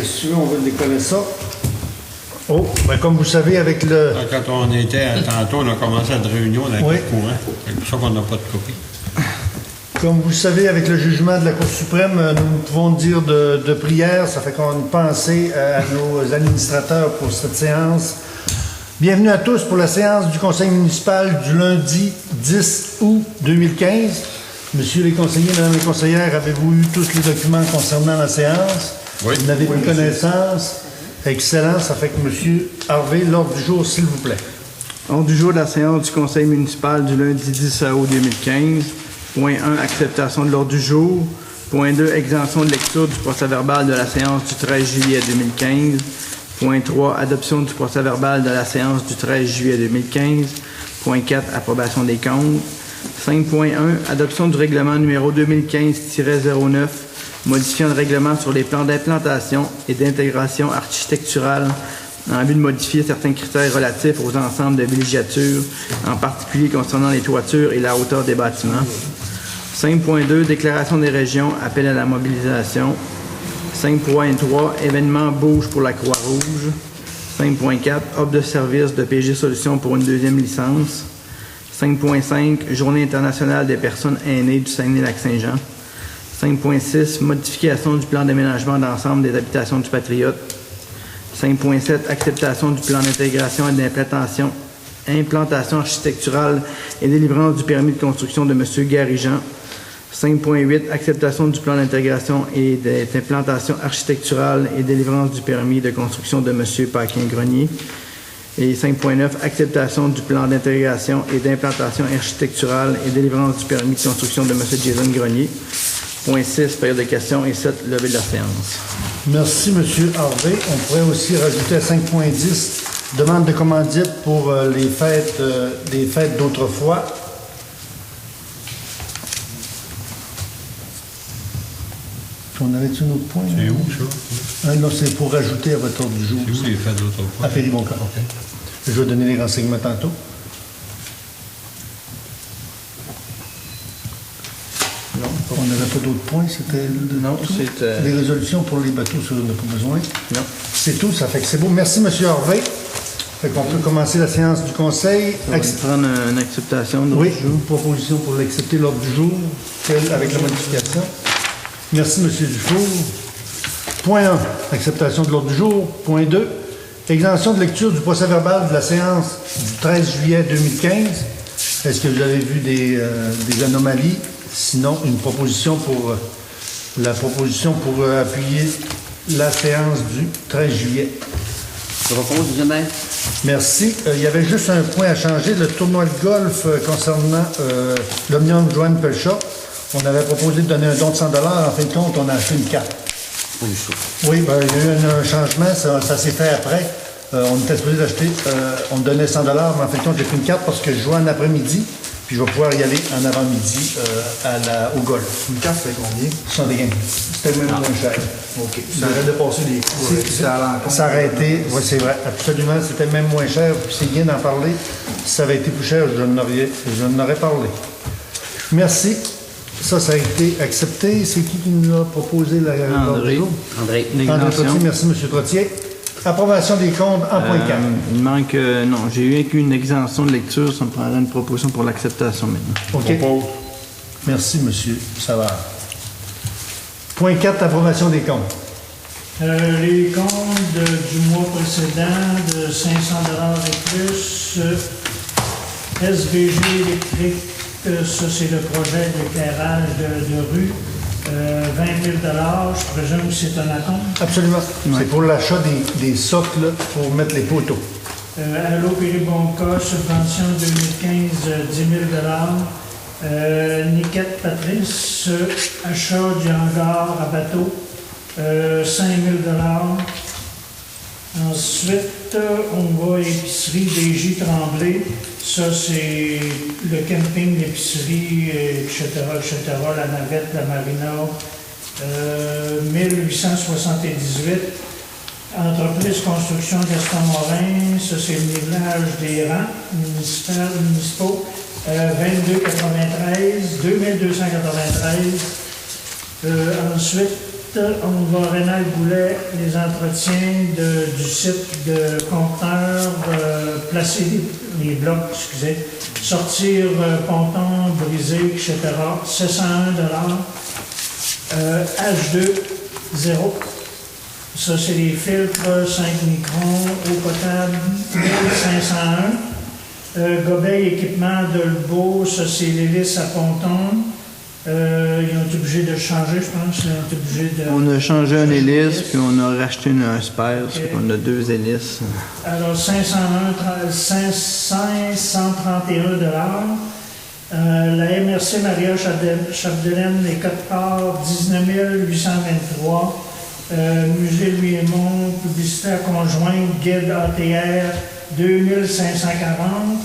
Si tu veux, on va décoller ça. Oh, ben comme vous savez, avec le... Quand on était tantôt, on a commencé à être réunion avec Oui. le courant. C'est pour ça qu'on n'a pas de copie. Comme vous le savez, avec le jugement de la Cour suprême, nous pouvons dire de prière. Ça fait qu'on a une pensée à nos administrateurs pour cette séance. Bienvenue à tous pour la séance du Conseil municipal du lundi 10 août 2015. Messieurs les conseillers, mesdames les conseillères, avez-vous eu tous les documents concernant la séance? Oui. Vous n'avez plus connaissance? Excellent. Ça fait que monsieur Harvey, l'ordre du jour, s'il vous plaît. Ordre du jour de la séance du Conseil municipal du lundi 10 août 2015. Point 1, acceptation de l'ordre du jour. Point 2, exemption de lecture du procès-verbal de la séance du 13 juillet 2015. Point 3, adoption du procès-verbal de la séance du 13 juillet 2015. Point 4, approbation des comptes. 5.1, adoption du règlement numéro 2015-09, modifiant le règlement sur les plans d'implantation et d'intégration architecturale en vue de modifier certains critères relatifs aux ensembles de villégiature, en particulier concernant les toitures et la hauteur des bâtiments. 5.2, déclaration des régions, appel à la mobilisation. 5.3, événement bouge pour la Croix-Rouge. 5.4, offre de service de PG Solutions pour une deuxième licence. 5.5, Journée internationale des personnes aînées du Saguenay-Lac-Saint-Jean. 5.6, modification du plan d'aménagement d'ensemble des habitations du Patriote. 5.7, acceptation du plan d'intégration et d'implantation architecturale et délivrance du permis de construction de M. Gary-Jean. 5.8, acceptation du plan d'intégration et d'implantation architecturale et délivrance du permis de construction de M. Paquin-Grenier. Et 5.9, acceptation du plan d'intégration et d'implantation architecturale et délivrance du permis de construction de M. Jason Grenier. Point 6, période de questions. Et 7, levée de la séance. Merci, M. Harvey. On pourrait aussi rajouter à 5.10, demande de commandite pour les fêtes d'autrefois. On avait-tu un autre point? C'est où, ça? Non, c'est pour rajouter à votre ordre du jour. C'est où les fêtes d'autrefois? À Péribonca. OK. Je vais donner les renseignements tantôt. Non. On n'avait pas d'autres points, c'était... Non, c'est... Les résolutions pour les bateaux, ça, on n'a pas besoin. Non. C'est tout, ça fait que c'est beau. Merci, M. Harvey. Fait qu'on peut commencer la séance du Conseil. On va prendre une acceptation de Oui, l'ordre du jour. proposition pour l'accepter l'ordre du jour, avec la modification. Merci, M. Dufour. Point 1, acceptation de l'ordre du jour. Point 2, exemption de lecture du procès-verbal de la séance du 13 juillet 2015. Est-ce que vous avez vu des anomalies? Sinon, une proposition pour appuyer la séance du 13 juillet. Je propose demain. Merci. Il y avait juste un point à changer. Le tournoi de golf concernant l'Omnium Joanne Pelcha. On avait proposé de donner un don de 100 $. En fin de compte, on a acheté une carte. Oui, ben, il y a eu un changement. Ça s'est fait après. On était supposé d'acheter... on donnait 100 $, mais en fin de compte, j'ai pris une carte parce que je joue en après-midi. Puis je vais pouvoir y aller en avant-midi au golf. Une carte, c'est combien? 100 $. C'était même moins cher. OK. Ça arrête de passer les cours. Ça aurait été... Oui, c'est vrai. Absolument. C'était même moins cher. Puis c'est bien d'en parler. Si ça avait été plus cher, je en aurais parlé. Merci. Ça a été accepté. C'est qui nous a proposé la... André. André. André Trottier. Merci, M. Trottier. Approbation des comptes en point 4. Il manque... non, j'ai eu qu'une exemption de lecture. Ça me prendrait une proposition pour l'acceptation maintenant. OK. Merci, M. Savard. Point 4, approbation des comptes. Les comptes du mois précédent de 500 $ et plus, SVG électrique, ça c'est le projet d'éclairage de rue, 20 000 $, je présume que c'est un acompte. Absolument. Ouais. C'est pour l'achat des socles pour mettre les poteaux. Allô Péribonca, subvention 2015, 10 000 $. Niquette Patrice, achat du hangar à bateau, 5 000 $. Ensuite, on va à épicerie DG Tremblay. Ça, c'est le camping, l'épicerie, etc., la navette, la marina. 1878. Entreprise construction Gaston Morin. Ça, c'est le nivelage des rangs municipaux. 2293. 2293. Ensuite, on va Rénal Goulet, les entretiens du site de compteur, placer les blocs, sortir ponton, brisé, etc. 701 H2, 0. Ça, c'est les filtres 5 microns, eau potable 1501. Gobeil équipement de Lebeau, ça, c'est l'hélice à ponton. Ils ont été obligés de changer, je pense. Ils ont été obligés de... On a changé un hélice, puis on a racheté un spare, ça fait qu'on a 2 hélices. Alors, 531 la MRC Maria Chapdelaine, les codes-parts, 19 823. Musée Louis-Aymon, publicitaire conjointe, guide ATR, 2540.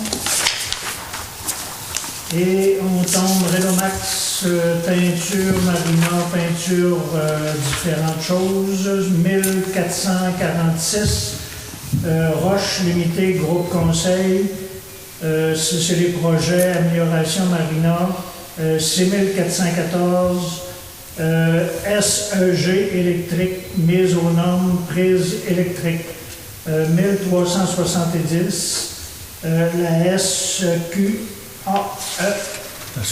Et on tombe Redomax, teinture, Marina, peinture, différentes choses, 1446. Roche Limité, groupe conseil, c'est les projets amélioration Marina, 6414. SEG électrique, mise aux normes, prise électrique, 1370. La SQAE,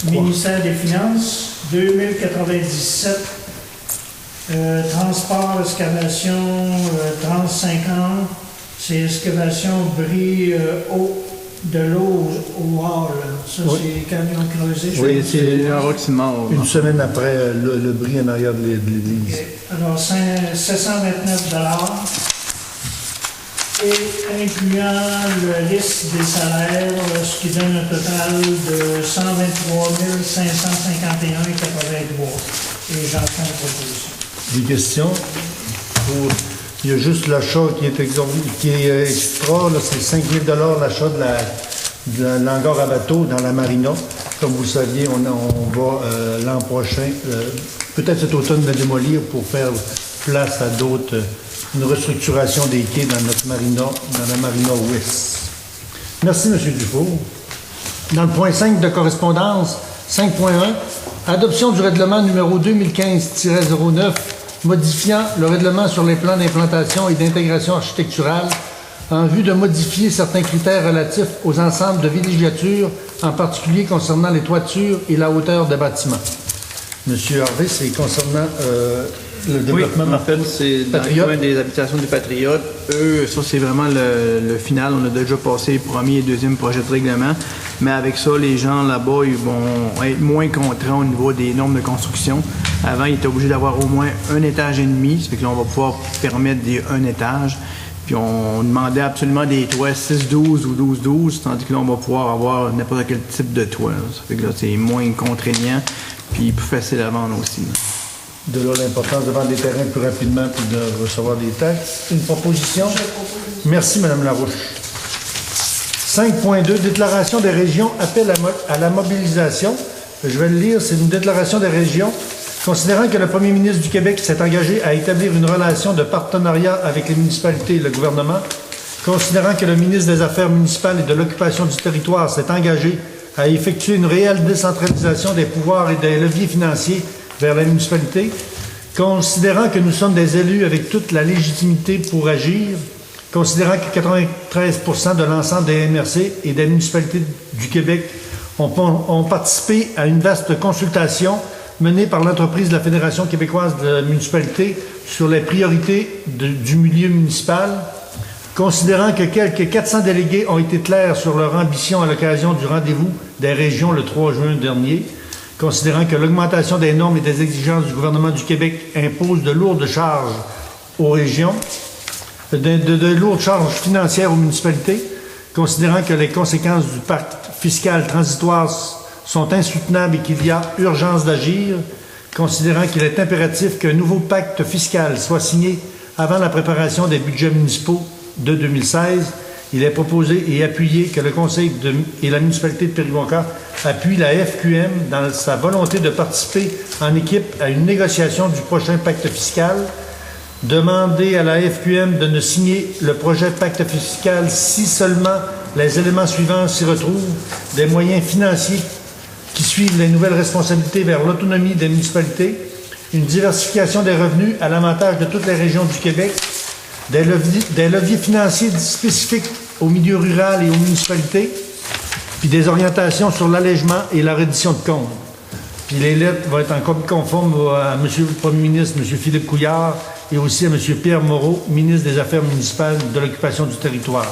ministère des Finances, 2097. Transport, excavation, 3050. C'est excavation bris de l'eau au hall. Ça, Oui. c'est camion creusé. Oui, c'est un Roximor. Une semaine après le bris en arrière de l'église. Alors, 729 et incluant le liste des salaires, ce qui donne un total de 123 551,83. Et j'en fais une proposition. Des questions? Il y a juste l'achat qui est extra, là, c'est 5 000 l'achat de l'hangar à bateau dans la marina. Comme vous le saviez, on va l'an prochain, peut-être cet automne, le démolir pour faire place à d'autres, une restructuration des quais dans notre marina, dans la marina ouest. Merci, M. Dufour. Dans le point 5 de correspondance, 5.1, adoption du règlement numéro 2015-09, modifiant le règlement sur les plans d'implantation et d'intégration architecturale en vue de modifier certains critères relatifs aux ensembles de villégiature, en particulier concernant les toitures et la hauteur des bâtiments. Monsieur Harvey, c'est concernant le développement. Oui, en fait, c'est dans le coin des habitations du Patriote. Eux, ça, c'est vraiment le final. On a déjà passé le premier et deuxième projet de règlement. Mais avec ça, les gens là-bas, ils vont être moins contraints au niveau des normes de construction. Avant, ils étaient obligés d'avoir au moins un étage et demi. Ça fait que là, on va pouvoir permettre un étage. Puis on demandait absolument des toits 6-12 ou 12-12, tandis que là, on va pouvoir avoir n'importe quel type de toit. Ça fait que là, c'est moins contraignant, puis plus facile à vendre aussi. De là, l'importance de vendre des terrains plus rapidement puis de recevoir des taxes. Une proposition? Merci, Mme Larouche. 5.2, déclaration des régions, appel à la mobilisation. Je vais le lire, c'est une déclaration des régions. Considérant que le premier ministre du Québec s'est engagé à établir une relation de partenariat avec les municipalités et le gouvernement, considérant que le ministre des Affaires municipales et de l'occupation du territoire s'est engagé à effectuer une réelle décentralisation des pouvoirs et des leviers financiers vers la municipalité, considérant que nous sommes des élus avec toute la légitimité pour agir, considérant que 93% de l'ensemble des MRC et des municipalités du Québec ont participé à une vaste consultation menée par l'entreprise de la Fédération québécoise de municipalités sur les priorités du milieu municipal, considérant que quelques 400 délégués ont été clairs sur leur ambition à l'occasion du rendez-vous des régions le 3 juin dernier, considérant que l'augmentation des normes et des exigences du gouvernement du Québec impose de lourdes charges aux régions, de lourdes charges financières aux municipalités, considérant que les conséquences du pacte fiscal transitoire sont insoutenables et qu'il y a urgence d'agir, considérant qu'il est impératif qu'un nouveau pacte fiscal soit signé avant la préparation des budgets municipaux de 2016, il est proposé et appuyé que le Conseil et la municipalité de Périgonca appuient la FQM dans sa volonté de participer en équipe à une négociation du prochain pacte fiscal, demander à la FQM de ne signer le projet pacte fiscal si seulement les éléments suivants s'y retrouvent, des moyens financiers qui suivent les nouvelles responsabilités vers l'autonomie des municipalités, une diversification des revenus à l'avantage de toutes les régions du Québec, des leviers financiers spécifiques au milieu rural et aux municipalités, puis des orientations sur l'allègement et la reddition de comptes. Puis les lettres vont être en copie conforme à M. le Premier ministre, M. Philippe Couillard, et aussi à M. Pierre Moreau, ministre des Affaires municipales de l'occupation du territoire.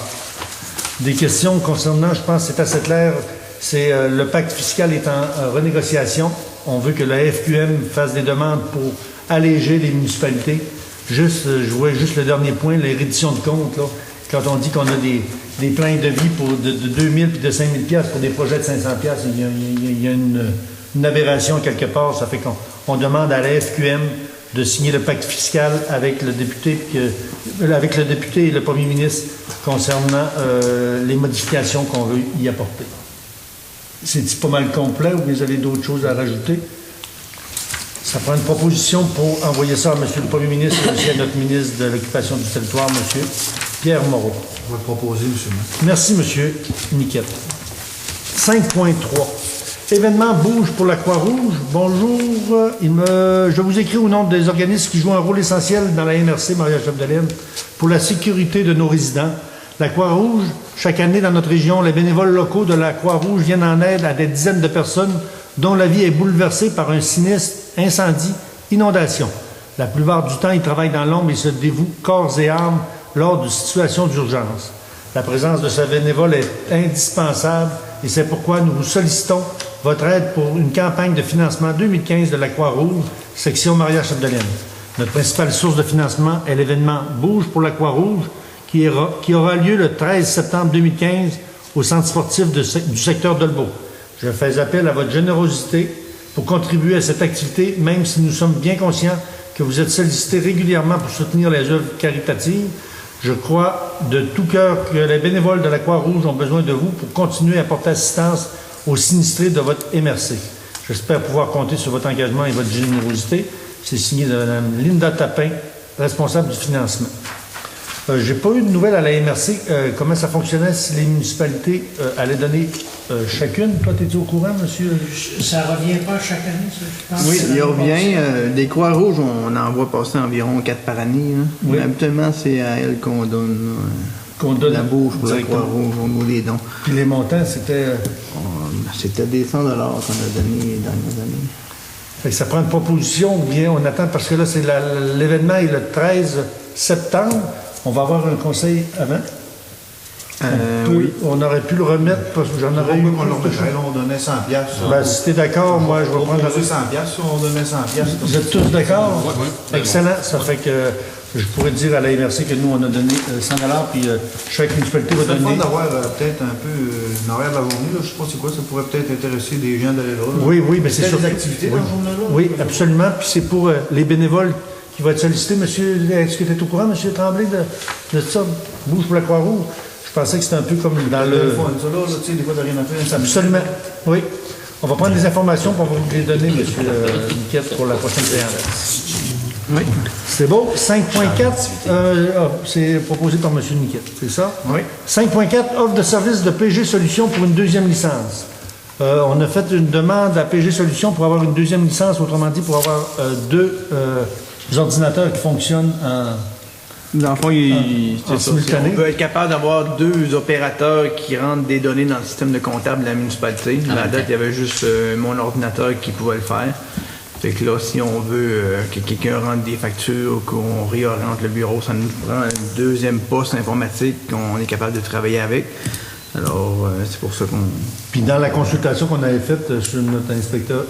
Des questions concernant, je pense, c'est assez clair, c'est le pacte fiscal est en renégociation. On veut que la FQM fasse des demandes pour alléger les municipalités. Juste, je vois juste le dernier point, les redditions de comptes, là. Quand on dit qu'on a des plans de vie de 2 000 puis de 5 000 piastres pour des projets de 500 piastres, il y a une aberration quelque part. Ça fait qu'on demande à la FQM de signer le pacte fiscal avec le député et le premier ministre concernant les modifications qu'on veut y apporter. C'est pas mal complet ou vous avez d'autres choses à rajouter? Ça prend une proposition pour envoyer ça à M. le Premier ministre et aussi à notre ministre de l'Occupation du territoire, M. Pierre Moreau. On va le proposer, M. le maire. Merci, M. Niquette. 5.3. Événement bouge pour la Croix-Rouge. Bonjour. Je vous écris au nom des organismes qui jouent un rôle essentiel dans la MRC Maria-Chapdelaine pour la sécurité de nos résidents. La Croix-Rouge, chaque année dans notre région, les bénévoles locaux de la Croix-Rouge viennent en aide à des dizaines de personnes dont la vie est bouleversée par un sinistre, incendie, inondation. La plupart du temps, ils travaillent dans l'ombre et se dévouent corps et âme lors de situations d'urgence. La présence de ce bénévole est indispensable et c'est pourquoi nous vous sollicitons votre aide pour une campagne de financement 2015 de la Croix-Rouge, section Maria-Chapdelaine. Notre principale source de financement est l'événement Bouge pour la Croix-Rouge qui aura lieu le 13 septembre 2015 au centre sportif du secteur d'Olbeau. Je fais appel à votre générosité pour contribuer à cette activité, même si nous sommes bien conscients que vous êtes sollicités régulièrement pour soutenir les œuvres caritatives. Je crois de tout cœur que les bénévoles de la Croix-Rouge ont besoin de vous pour continuer à porter assistance aux sinistrés de votre MRC. J'espère pouvoir compter sur votre engagement et votre générosité. C'est signé de Mme Linda Tapin, responsable du financement. J'ai pas eu de nouvelles à la MRC. Comment ça fonctionnait si les municipalités allaient donner chacune? Toi, tu es au courant, monsieur? Ça revient pas chaque année, ça, je pense. Oui, il revient. Des Croix-Rouges, on en voit passer environ 4 par année. Hein. Oui. Mais habituellement, c'est à elle qu'on donne, la bouche pour la Croix-Rouge, on nous les dons. Puis les montants, c'était... C'était des 100 $ qu'on a donné les dernières années. Fait que ça prend une proposition ou bien on attend, parce que là, c'est l'événement est le 13 septembre. On va avoir un conseil avant. Oui. On aurait pu le remettre parce que j'en aurais eu. On le remettrait, là, on donnait 100 piastres. Ben, si t'es d'accord, moi, je vais prendre... On 100 piastres, on donnait 100 piastres. Vous êtes tous d'accord? Oui. Excellent. Ça fait que je pourrais dire à la MRC que nous, on a donné 100 $, puis chaque municipalité va C'est le fun donner... d'avoir peut-être un peu une horaire de la journée. Là. Je ne sais pas c'est quoi, ça pourrait peut-être intéresser des gens d'aller là. Oui, mais c'est peut-être sûr. des activités dans ce journée-là. Oui, absolument. Puis c'est pour les bénévoles qui vont être sollicités. Monsieur, est-ce que tu es au courant, monsieur Tremblay, de ça? Bouge pour la Croix-Rouge. Je pensais que c'était un peu comme dans le... fun, ça là, tu sais, des fois, t'as rien à faire. Absolument. Oui. On va prendre des informations pour vous les donner, monsieur Niquette, pour la prochaine séance. Oui. C'est beau. 5.4, c'est proposé par monsieur Niquette, c'est ça? Oui. 5.4, offre de service de PG Solutions pour une deuxième licence. On a fait une demande à PG Solutions pour avoir une deuxième licence, autrement dit, pour avoir deux ordinateurs qui fonctionnent en... Dans le fond, c'est ça. simultané. On peut être capable d'avoir 2 opérateurs qui rentrent des données dans le système de comptable de la municipalité. À la date, il y avait juste mon ordinateur qui pouvait le faire. Fait que là, si on veut que quelqu'un rentre des factures, qu'on réoriente le bureau, ça nous prend un deuxième poste informatique qu'on est capable de travailler avec. Alors, c'est pour ça qu'on... Puis dans la consultation qu'on avait faite sur notre inspecteur,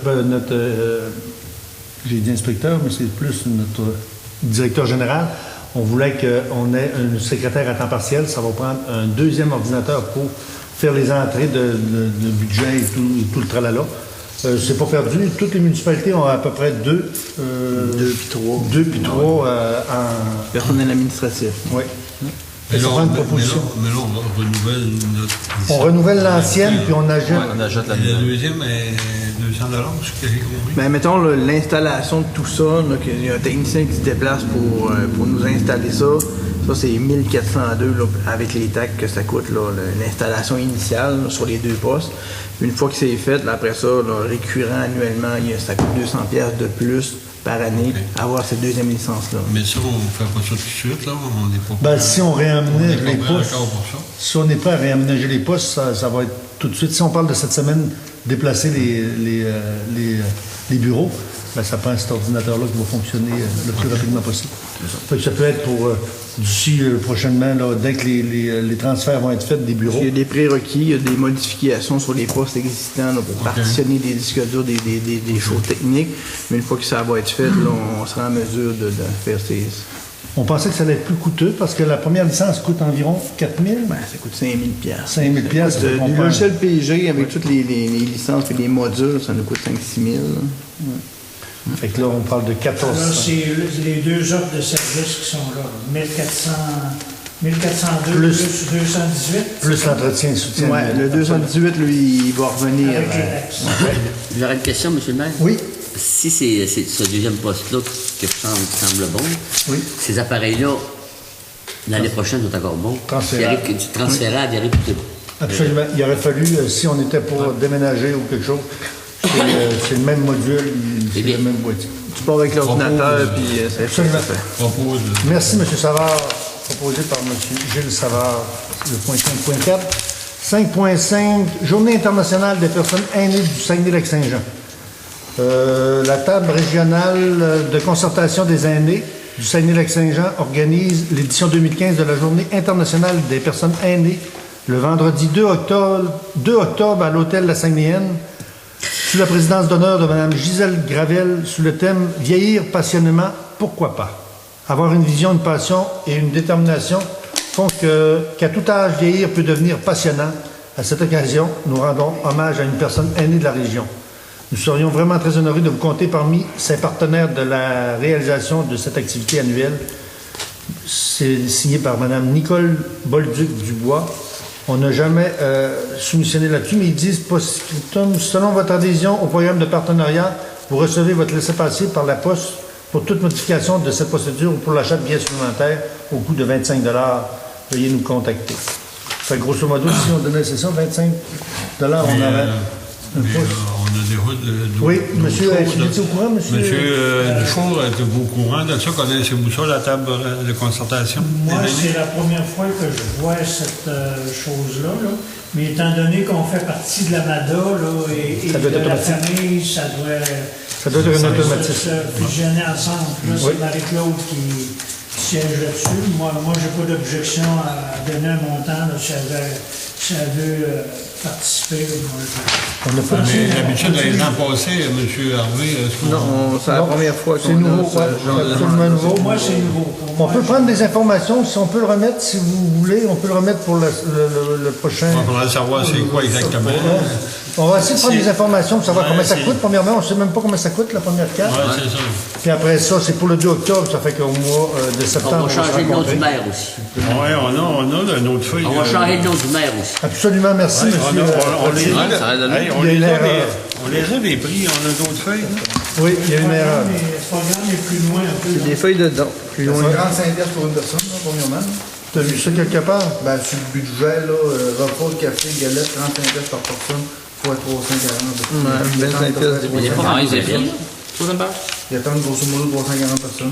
j'ai dit inspecteur, mais c'est plus notre directeur général, on voulait qu'on ait un secrétaire à temps partiel. Ça va prendre un deuxième ordinateur pour faire les entrées de budget et tout le tralala. C'est pas perdu. Toutes les municipalités ont à peu près 2 puis 3 en... Personnel administratif. Oui. Mais là, Ça prend une proposition. on renouvelle notre... On renouvelle l'ancienne, puis on ajoute... On ajoute la La nouvelle. deuxième est 200 $, ce que j'ai compris. Ben, mettons là, l'installation de tout ça, là, qu'il y a un technicien qui se déplace pour nous installer ça. Ça, c'est 1402 là, avec les taxes que ça coûte, là, l'installation initiale là, sur les 2 postes. Une fois que c'est fait, là, après ça, là, récurrent annuellement, ça coûte 200 $ de plus par année à avoir cette deuxième licence-là. Mais ça, on ne fait pas ça tout de suite, là. On n'est pas Ben, si on réaménage les combien postes, d'accord pour ça? si on est prêt à réaménager les postes, ça va être tout de suite. Si on parle de cette semaine, déplacer les bureaux, ben, ça prend cet ordinateur-là qui va fonctionner le plus rapidement possible. Fait que ça peut être pour d'ici prochainement, là, dès que les transferts vont être faits des bureaux. Il y a des prérequis, il y a des modifications sur les postes existants là, pour partitionner des disques durs, des choses techniques. Mais une fois que ça va être fait, là, on sera en mesure de faire ces... On pensait que ça allait être plus coûteux parce que la première licence coûte environ 4 000. Ben, ça coûte 5 000 $. 5 000 $. Du logiciel PG avec toutes les licences et les modules, ça nous coûte 5 000 $. Fait que là, on parle de 14 Là, 000. c'est les deux offres de services qui sont là. 1402 Plus- plus 218. Plus l'entretien et soutien. Ouais, le 218, lui, il va revenir. Avec les taxes. J'aurais une question, M. le maire. Oui, Si c'est ce deuxième poste-là que semble bon, oui. ces appareils-là, l'année prochaine, sont encore bons. Transférables. Du transférable, il arrive tout. Absolument. Il aurait fallu, si on était pour déménager ou quelque chose, c'est le même module, c'est bien. le même boîtier. Tu pars avec l'ordinateur, puis c'est Absolument. Propose. Merci, M. Savard. Proposé par M. Gilles Savard, le point 5.4. 5.5, Journée internationale des personnes aînées du Saguenay-Lac-Saint-Jean. La table régionale de concertation des aînés du Saguenay-Lac-Saint-Jean organise l'édition 2015 de la Journée internationale des personnes aînées le vendredi 2 octobre à l'hôtel La Saguenayenne, sous la présidence d'honneur de Mme Gisèle Gravel, sous le thème « Vieillir passionnément, pourquoi pas ?» Avoir une vision, une passion et une détermination font qu'à tout âge, vieillir peut devenir passionnant. À cette occasion, nous rendons hommage à une personne aînée de la région. Nous serions vraiment très honorés de vous compter parmi ces partenaires de la réalisation de cette activité annuelle. C'est signé par Mme Nicole Bolduc-Dubois. On n'a jamais soumissionné là-dessus, mais ils disent post-scriptum, selon votre adhésion au programme de partenariat, vous recevez votre laissez-passer par la poste pour toute modification de cette procédure ou pour l'achat de billets supplémentaires au coût de 25 $. Veuillez nous contacter. Fait que grosso modo, si on donnait, c'est ça, 25 $, on aurait un poste. On a des routes de. Oui, monsieur, est-ce que vous étiez au courant, monsieur? Monsieur Dufour, êtes-vous au courant de ça? Connaissez-vous ça, la table de concertation? Moi, des c'est aînés? la première fois que je vois cette chose-là. Là. Mais étant donné qu'on fait partie de la MADA là, et Ça doit être de la automatique. famille, ça doit être un automatisme. se fusionner ensemble. Là, Oui. c'est Marie-Claude qui siège là-dessus. Moi j'ai pas d'objection à donner un montant là, si elle veut participer. Moi, On n'a pas Mais d'habitude, les ans passés, M. Harvey, est-ce qu'on- Non, c'est la Non, première fois c'est qu'on nouveau, a ce ouais, genre de absolument demande. nouveau. Pour moi, c'est nouveau. Pour On moi, peut prendre des informations, si on peut le remettre, si vous voulez, on peut le remettre pour le prochain. On faudrait savoir c'est quoi exactement. On va essayer de prendre des informations pour savoir Ouais, combien ça c'est- coûte. Premièrement, on ne sait même pas combien ça coûte, la première carte. Oui, c'est ça. Puis après ça, c'est pour le 2 octobre, ça fait qu'au mois de On septembre, va se changer le nom rencontrer. du maire aussi. Oui, on a une autre feuille. On va changer le nom du maire aussi. Absolument, merci, Ouais, monsieur. on les Rotier. a, ça va donner. hey, on Il y a les une a, erreur. on les a des prix, on a d'autres feuilles. Oui, il y a une erreur. Le programme est plus loin un peu. là. Des feuilles de dons. Plus loin. 45 $ pour une personne, là, premièrement. Tu as vu ça quelque part? Ben, sur le budget, là, repas, café, galette, 35 $ par personne, fois 340. Ouais, 25 $ Il est pas mal, c'est bien. Il y a tant de grosso modo 340 personnes.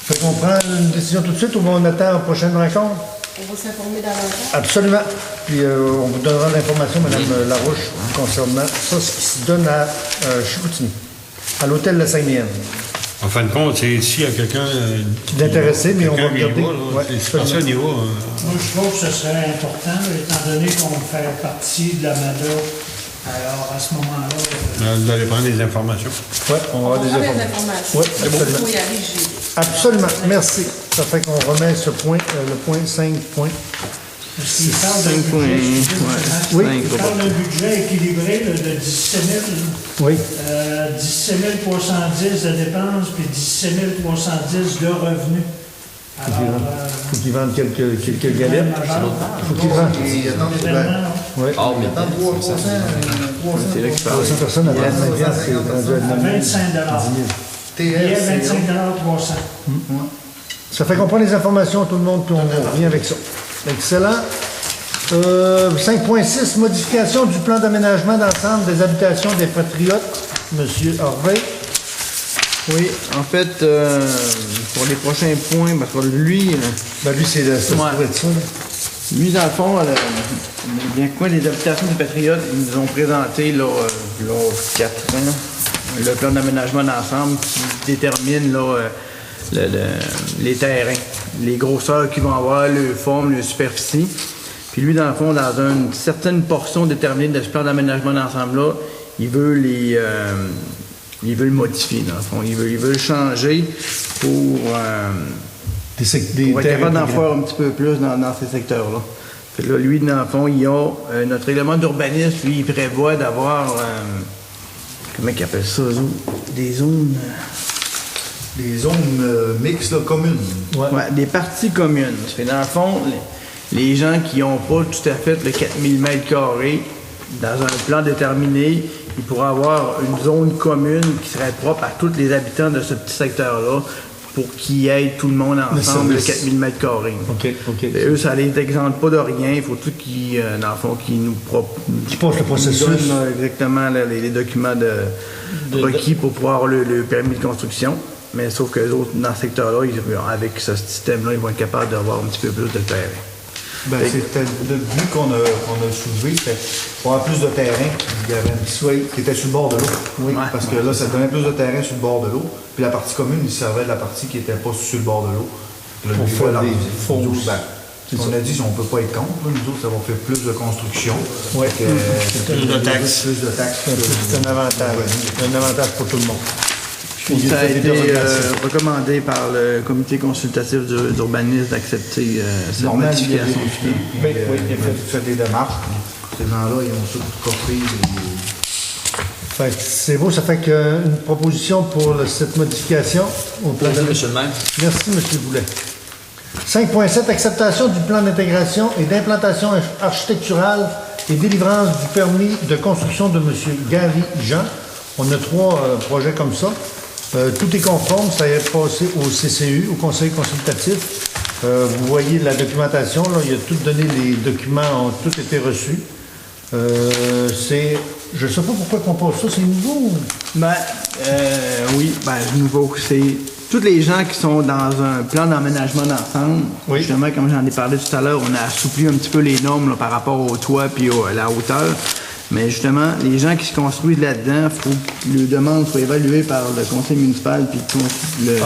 Fait qu'on prend une décision tout de suite ou on attend la prochaine rencontre? On va s'informer davantage. Absolument. Puis on vous donnera l'information, Mme Larouche, concernant ça, ce qui se donne à Chicoutimi, à l'hôtel La Saguenayenne. En fin de compte, c'est s'il y a quelqu'un d'intéressé, mais on va quelqu'un qui y regarder. va, là, Ouais, c'est personne n'y va. Moi, je trouve que ce serait important, là, étant donné qu'on fait partie de la MADA. Alors, à ce moment-là, Vous allez prendre des informations. Oui, on va On avoir des prend les informations. informations. Oui, Il absolument. faut y aller, Gilles. Absolument. Merci. Ça fait qu'on remet ce point, le point 5 points. parce qu'il parle d'un 5 points, budget, Oui. il parle d'un budget équilibré là, de 17 000, Oui. 17 310 de dépenses puis 17 310 de revenus. Alors, Faut qu'ils vendent quelques galettes. Faut qu'ils vendent. Et attends, ben, Oui. Oh, mais attends, 300, C'est là qu'il parle. 300 personnes à 25 piastres, c'est rendu à 25 $. 10 000. Billet, TR, 25 300. Ça fait qu'on prend les informations, tout le monde, puis on revient avec ça. Excellent. 5.6, modification du plan d'aménagement d'ensemble des habitations des patriotes. Monsieur Harvey. Oui, en fait, pour les prochains points, parce que lui, Ben lui, c'est ça Ouais. pourrait être ça. Là. lui, dans le fond, bien quoi, les habitations des Patriotes, ils nous ont présenté, là, 4 ans, le plan d'aménagement d'ensemble qui détermine, là, les terrains, les grosseurs qu'ils vont avoir, le forme, le superficie. Puis lui, dans le fond, dans une certaine portion déterminée de ce plan d'aménagement d'ensemble-là, il veut le modifier, dans le fond. Il veut le changer pour être capable d'en faire un petit peu plus dans ces secteurs-là. Fait que là, lui, dans le fond, il a notre règlement d'urbanisme, lui, il prévoit d'avoir, comment il appelle ça, des zones... Des zones mixtes, là, communes. Ouais, des parties communes. Fait, dans le fond, les gens qui n'ont pas tout à fait le 4000 m², dans un plan déterminé, ils pourraient avoir une zone commune qui serait propre à tous les habitants de ce petit secteur-là pour qu'ils aident tout le monde ensemble le 4000 m². OK. Et eux, ça les exempte pas de rien. Il faut tout qu'ils, dans le fond, qu'ils nous Qui passe le processus. nous donnent exactement les documents requis pour pouvoir avoir le permis de construction. Mais sauf que les autres, dans ce secteur-là, avec ce système-là, ils vont être capables d'avoir un petit peu plus de terrain. Ben, c'était le but qu'on a soulevé, c'était pour avoir plus de terrain qui était sur le bord de l'eau. Oui. Parce que là, ça donnait plus de terrain sur le bord de l'eau. Puis la partie commune, il servait de la partie qui n'était pas sur le bord de l'eau. Pour faire des fosses. On a dit on ne peut pas être contre. Là. Nous autres, ça va faire plus de construction. Oui. Plus de taxes. Plus de taxes. C'est un avantage. Un avantage pour tout le monde. Puis ça a été recommandé par le comité consultatif d'urbanisme d'accepter cette Normal, il modification. a fait des démarches. Ces gens-là, ils ont tout coffré. Fait que c'est beau, ça fait qu'une proposition pour cette modification au plan Merci, monsieur le maire. Merci, M. Boulet. 5.7, acceptation du plan d'intégration et d'implantation architecturale et délivrance du permis de construction de M. Gary Jean. On a 3 projets comme ça. Tout est conforme, ça est passé au CCU, au Conseil consultatif. Vous voyez la documentation, là, il a tout donné, les documents ont tous été reçus. Je ne sais pas pourquoi on passe ça, c'est nouveau. Oui, nouveau, c'est tous les gens qui sont dans un plan d'aménagement d'ensemble. Oui. Justement, comme j'en ai parlé tout à l'heure, on a assoupli un petit peu les normes là, par rapport au toit puis à la hauteur. Mais justement, les gens qui se construisent là-dedans, il faut que les demandes soient évaluées par le conseil municipal puis le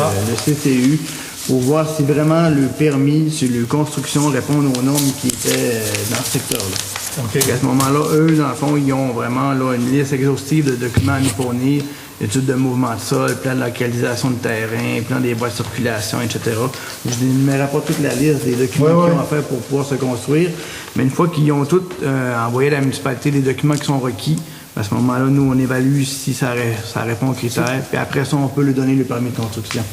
CCU pour voir si vraiment le permis sur la construction répond aux normes qui étaient dans ce secteur-là. OK. À ce moment-là, eux, dans le fond, ils ont vraiment là, une liste exhaustive de documents à nous fournir, études de mouvement de sol, plan de localisation de terrain, plan des voies de circulation, etc. Je n'énumérerai pas toute la liste des documents qu'ils ont à faire pour pouvoir se construire, mais une fois qu'ils ont tous envoyé à la municipalité les documents qui sont requis, à ce moment-là, nous, on évalue si ça répond aux critères, puis après ça, on peut lui donner le permis de construction.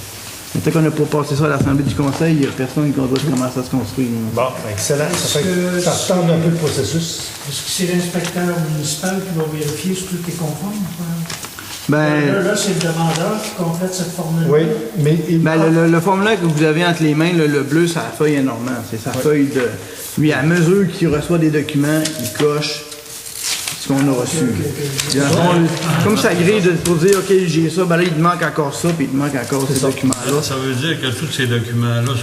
Mais tant qu'on n'a pas passé ça à l'Assemblée du Conseil, il n'y a personne qui doit commencer à se construire. Bon, excellent. Ça fait que ça retarde un peu le processus. Est-ce que c'est l'inspecteur municipal qui va vérifier si tout est conforme? Là, c'est le demandeur qui complète cette formule. Oui, mais... Le formulaire que vous avez entre les mains, le bleu, c'est la feuille à Normand. C'est sa feuille de... Lui, à mesure qu'il reçoit des documents, il coche ce qu'on a reçu. Comme ça grille pour dire, OK, j'ai ça, ben là, il te manque encore ça, puis il te manque encore ces documents-là. Ça veut dire que tous ces documents-là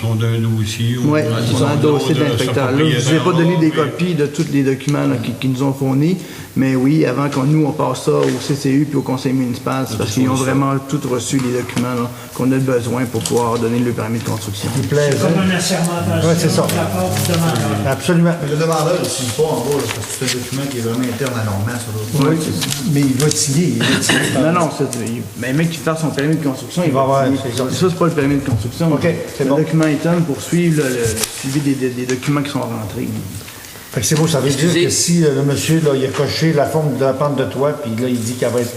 sont d'un dossier. Oui, ils sont dans le dossier de l'inspecteur. Là, je ne vous ai pas donné des copies de tous les documents qui nous ont fournis, mais oui, avant qu'on nous, on passe ça au CCU puis au conseil municipal, c'est parce qu'ils ont vraiment tous reçu les documents là, qu'on a besoin pour pouvoir donner le permis de construction. C'est comme un assermentation Ouais, c'est ça. de la part du demandeur. Absolument. Mais le demandeur, il ne signe pas en bas, là, parce que c'est un document qui est vraiment interne à Normand, ça. Oui, mais il va signer. Non, mais un mec qui fait son permis de construction, il va avoir, signer. c'est ça. Ça, c'est pas le permis de construction. OK, c'est le bon. document interne pour suivre le suivi des documents qui sont rentrés. Fait que c'est beau, ça veut dire que si le monsieur, là, il a coché la forme de la pente de toit, puis là, il dit qu'elle va être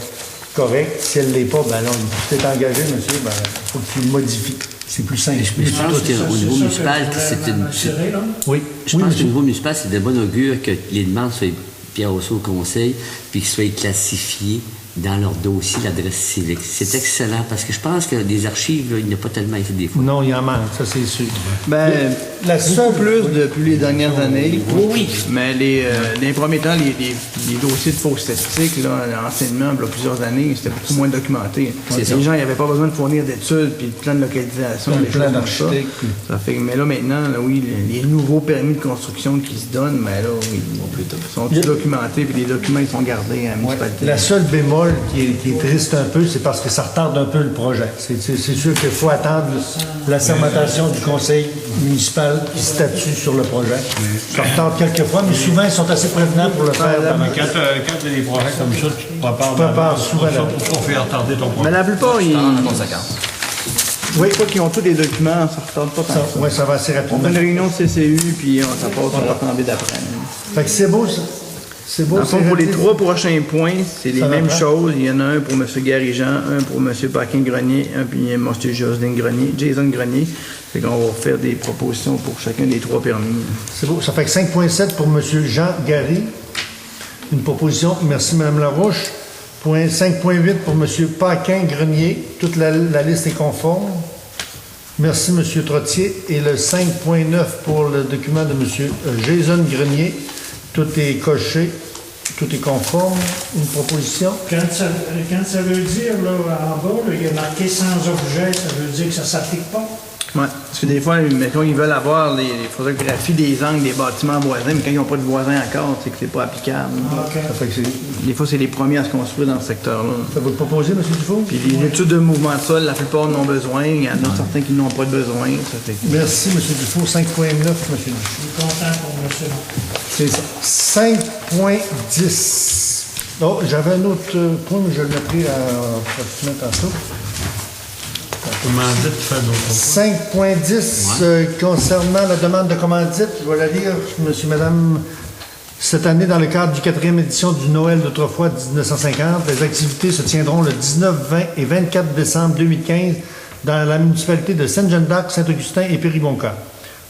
correcte, si elle ne l'est pas, ben non, il s'est engagé, monsieur, ben, il faut qu'il modifie. C'est plus simple. Je pense qu'au niveau municipal, c'est une... Oui. Je pense qu'au niveau municipal, c'est de bon augure que les demandes soient bien reçues au conseil, puis qu'ils soient classifiées dans leur dossier l'adresse civique. C'est excellent parce que je pense que des archives, il n'y a pas tellement été des fois. Non, il en manque, ça c'est sûr. Ben, La beaucoup seule- plus depuis les dernières années. Oui. Mais dans les premiers temps, les dossiers de faux statistiques, là, l'enseignement, il y a plusieurs années, c'était beaucoup moins documenté. C'est ça. Les gens n'avaient pas besoin de fournir d'études, puis de plans de localisation, Un des plan choses comme ça. d'architecte, puis- Ça fait, mais là, maintenant, là, oui, les nouveaux permis de construction qui se donnent, mais là, oui, ils sont tous documentés, puis les documents, ils sont gardés à la Ouais. municipalité. La seule bémol qui est triste un peu, c'est parce que ça retarde un peu le projet. C'est sûr qu'il faut attendre la sermentation du conseil municipal qui statue sur le projet. Ça retarde quelques fois, mais souvent, ils sont assez prévenants pour le faire. Mais quand tu as des projets comme ça, tu te prépares. Tu prépares d'avance souvent pour ça, d'avance. pour pas faire tarder ton Mais projet. la plupart, ils. En conséquence. Oui, quoi qu'ils ont tous les documents, ça retarde pas tant que ça. Oui, ça va assez On rapidement. fait une réunion de CCU, puis ça passe sur la flambée d'après. Fait que c'est beau, ça. C'est beau. Dans le fond, c'est pour les rapide. 3 prochains points, c'est les Ça va mêmes prendre. choses. Il y en a un pour M. Gary-Jean, un pour M. Paquin-Grenier, un puis M. Jason Grenier. Fait qu'on va faire des propositions pour chacun des 3 permis. C'est beau. Ça fait que 5.7 pour M. Jean Gary. Une proposition. Merci, Mme Larouche. 5.8 pour M. Paquin-Grenier. Toute la liste est conforme. Merci, M. Trottier. Et le 5.9 pour le document de M. Jason Grenier. Tout est coché. Tout est conforme. Une proposition. Quand ça veut dire, là, en bas, là, il y a marqué sans objet, ça veut dire que ça ne s'applique pas. Ouais. Parce que des fois, mettons, ils veulent avoir les photographies des angles des bâtiments voisins, mais quand ils n'ont pas de voisins encore, c'est que c'est pas applicable. OK. Ça fait que c'est... Des fois, c'est les premiers à se construire dans ce secteur-là. Ça vous le proposez, M. Dufault? Puis les études de mouvement de sol, la plupart en ont besoin. Il y en a certains qui n'ont pas de besoin. Ça fait que- Merci, M. Dufault. 5.9, M. Dufault. Je suis content pour monsieur. C'est ça. 5.10. Oh, j'avais un autre point, mais je l'ai pris à tantôt. Commandite fait d'autres fois. 5.10 concernant la demande de commandite. Je vais la lire, monsieur, madame. Cette année, dans le cadre du 4e édition du Noël d'autrefois 1950, les activités se tiendront le 19, 20 et 24 décembre 2015 dans la municipalité de Saint-Jean-d'Arc, Saint-Augustin et Péribonka.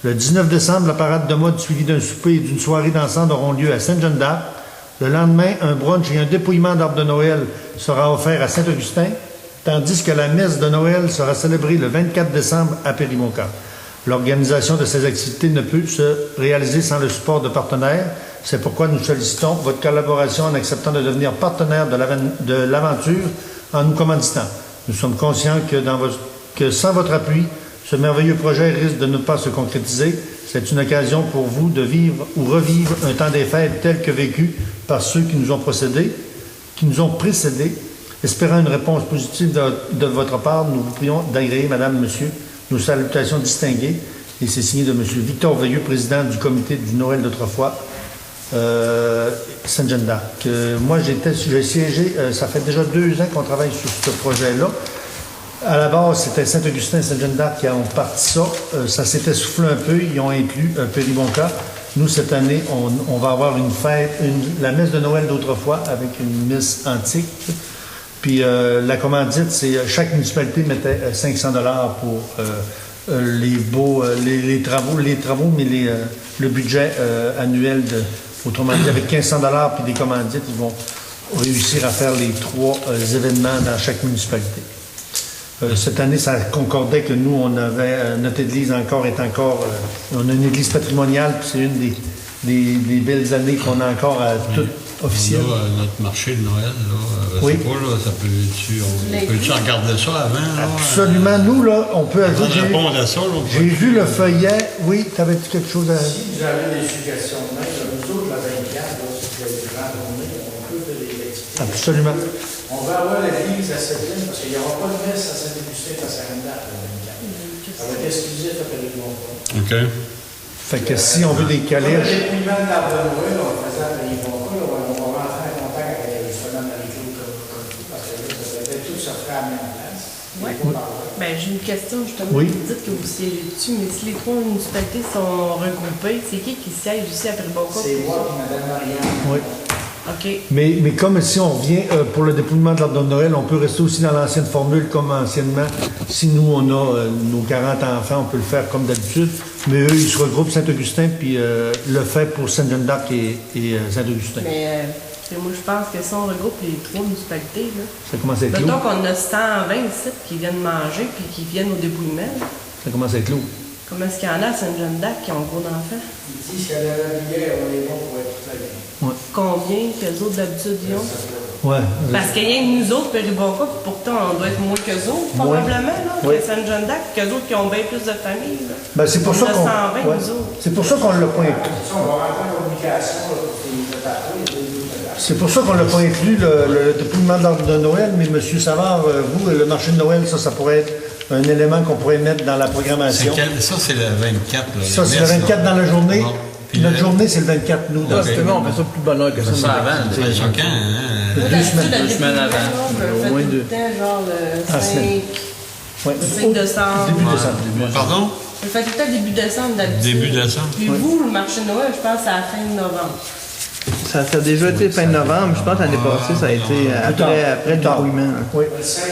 Le 19 décembre, la parade de mode suivie d'un souper et d'une soirée dansante auront lieu à Saint-Jean-d'Arc. Le lendemain, un brunch et un dépouillement d'arbres de Noël sera offert à Saint-Augustin, tandis que la messe de Noël sera célébrée le 24 décembre à Péribonka. L'organisation de ces activités ne peut se réaliser sans le support de partenaires. C'est pourquoi nous sollicitons votre collaboration en acceptant de devenir partenaire de l'aventure en nous commanditant. Nous sommes conscients que sans votre appui, ce merveilleux projet risque de ne pas se concrétiser. C'est une occasion pour vous de vivre ou revivre un temps des fêtes tel que vécu par ceux qui nous ont précédés. Espérant une réponse positive de votre part, nous vous prions d'agréer, Madame, Monsieur, nos salutations distinguées. Et c'est signé de Monsieur Victor Veilleux, président du comité du Noël d'autrefois, Saint-Jean-d'Arc. Moi, j'ai siégé, ça fait déjà 2 ans qu'on travaille sur ce projet-là. À la base, c'était Saint-Augustin et Saint-Jean-d'Arc qui ont parti ça. Ça s'est essoufflé un peu. Ils ont inclus Péribonka. Nous, cette année, on va avoir une fête, la messe de Noël d'autrefois avec une messe antique. Puis la commandite, c'est chaque municipalité mettait 500 $ pour les travaux, mais le budget annuel autrement dit, avec 1500 $ puis des commandites, ils vont réussir à faire les 3 événements dans chaque municipalité. Cette année, ça concordait que nous, on avait notre église on a une église patrimoniale, puis c'est une des belles années qu'on a encore à toute officielle. Là, notre marché de Noël, là, Oui. c'est pas, là, ça peut-tu regarder ça avant? Là, Absolument. Nous, là, on peut Avant de ajouter. répondre à ça, là, J'ai vu le feuillet. Oui, t'avais-tu quelque chose à... Si vous avez des suggestions de même, nous autres, la 24, là, si vous avez des grandes journées, on peut faire des activités. Absolument. On va avoir l'église à Céline, parce qu'il n'y aura pas de messe à Saint-Augustin à Saint-Jean-d'Arc, le 24. Ça va être exclusif à Péribonka. OK. Fait que si on veut des Le calèches... dépouillement de l'arbre de Noël, on le faisait à Péribonka, là, on va rentrer en contact avec justement Marie-Claude comme tout, parce que là, ça devrait tout se faire à la même place. Ouais. Il faut parler. Ben, j'ai une question justement. Oui. Vous dites que vous siégez dessus, mais si les 3 municipalités sont regroupées, c'est qui siège ici à Péribonka? C'est moi et Mme Marianne. Oui. OK. Mais comme si on revient pour le dépouillement de l'arbre de Noël, on peut rester aussi dans l'ancienne formule comme anciennement. Si nous, on a nos 40 enfants, on peut le faire comme d'habitude. Mais eux, ils se regroupent Saint-Augustin, puis le fait pour Saint-Jean-d'Arc et Saint-Augustin. Mais que moi, je pense que si on regroupe les 3 municipalités, là, Ça commence à être mettons lourd. qu'on a 120 sites qui viennent manger puis qui viennent au dépouillement, là. Ça commence à être lourd. Comment est-ce qu'il y en a à Sainte-Jeanne-d'Arc qui ont gros d'enfants? Ils disent qu'à la bière, on est bon pour être très bien. Combien qu'eux autres d'habitude y ont? Ouais. Parce qu'il y a rien que nous autres, Péribonca, puis pourtant on doit être moins qu'eux autres, probablement, là, Oui. que Sainte-Jeanne-d'Arc, qu'eux autres qui ont bien plus de familles. Là. Ben, c'est pour On ça a qu'on. 120, ouais. nous autres. C'est pour ça qu'on l'a pas inclus. Ça, on va rentrer en communication là, pour les patrons et les C'est pour ça qu'on l'a pas inclus, le dépouillement de l'ordre de Noël, mais M. Savard, vous, le marché de Noël, ça pourrait être un élément qu'on pourrait mettre dans la programmation. Ça, c'est le 24. Là, Ça, c'est le messe, 24 là. dans la journée. Bon. Puis Notre le- journée, c'est le 24 août. Là, c'est bon, on fait ça plus bonheur que ça. Ça avant, c'est choquant. Hein? Moi, Deux d'habitude, semaines, le 2 semaines avant. dépouillement, je le Au fais moins tout deux. le temps, genre le Ah, 5, Ouais. 5 décembre. Début décembre. Pardon? Je le fais tout le temps début décembre d'habitude. Début décembre. Puis vous, le marché de Noël, je pense c'est à la fin de novembre. Ça a déjà été fin novembre. Je pense que l'année passée, ça a été après le dépouillement. Oui. Le 16